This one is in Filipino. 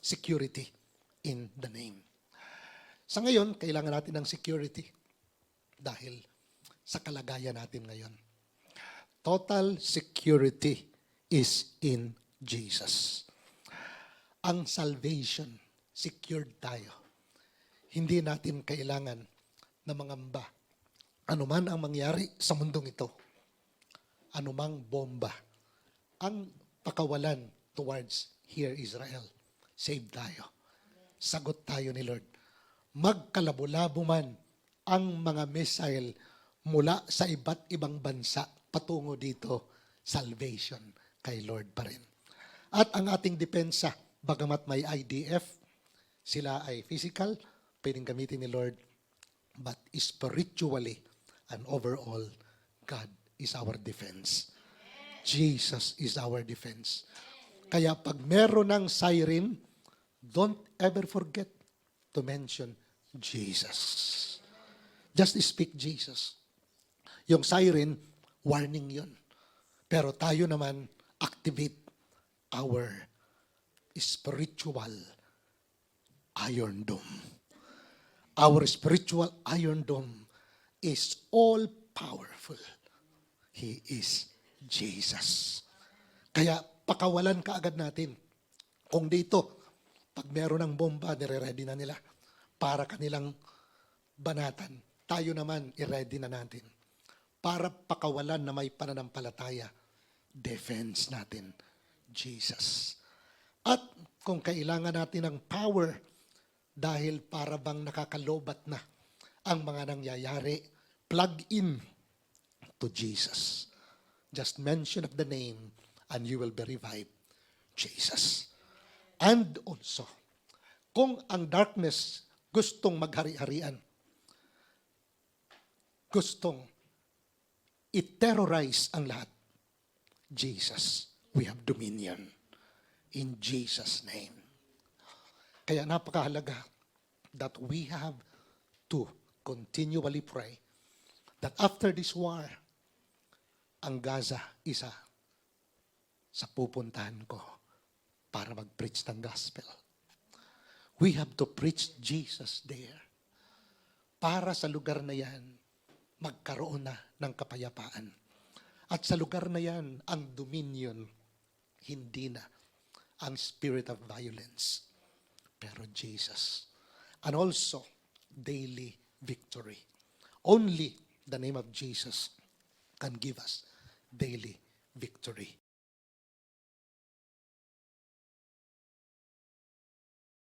security in the name. Sa ngayon, kailangan natin ng security dahil sa kalagayan natin ngayon. Total security is in Jesus. Ang salvation, secured tayo. Hindi natin kailangan na mangamba. Ano man ang mangyari sa mundong ito, anumang bomba, ang pakawalan towards here Israel, save tayo. Sagot tayo ni Lord. Magkalabo-labo man ang mga missile mula sa iba't ibang bansa patungo dito, salvation kay Lord pa rin. At ang ating depensa, bagamat may IDF, sila ay physical, pwedeng gamitin ni Lord, but spiritually and overall, God is our defense. Jesus is our defense. Kaya pag meron ng siren, don't ever forget to mention Jesus. Just speak Jesus. Yung siren, warning yun. Pero tayo naman, activate our spiritual iron dome. Our spiritual iron dome is all powerful. He is Jesus. Kaya pakawalan kaagad natin. Kung dito, pag meron ng bomba, nire-ready na nila para kanilang banatan. Tayo naman, i-ready na natin. Para pakawalan na may pananampalataya, defense natin, Jesus. At kung kailangan natin ng power, dahil para bang nakakalobat na ang mga nangyayari, plug in to Jesus. Just mention of the name and you will be revived. Jesus. And also, kung ang darkness gustong maghari-harian, gustong i-terrorize ang lahat, Jesus, we have dominion. In Jesus' name. Kaya napakahalaga that we have to continually pray that after this war, ang Gaza isa sa pupuntahan ko para mag-preach ng gospel. We have to preach Jesus there. Para sa lugar na yan, magkaroon na ng kapayapaan. At sa lugar na yan, ang dominion, hindi na ang spirit of violence, pero Jesus. And also, daily victory. Only the name of Jesus can give us daily victory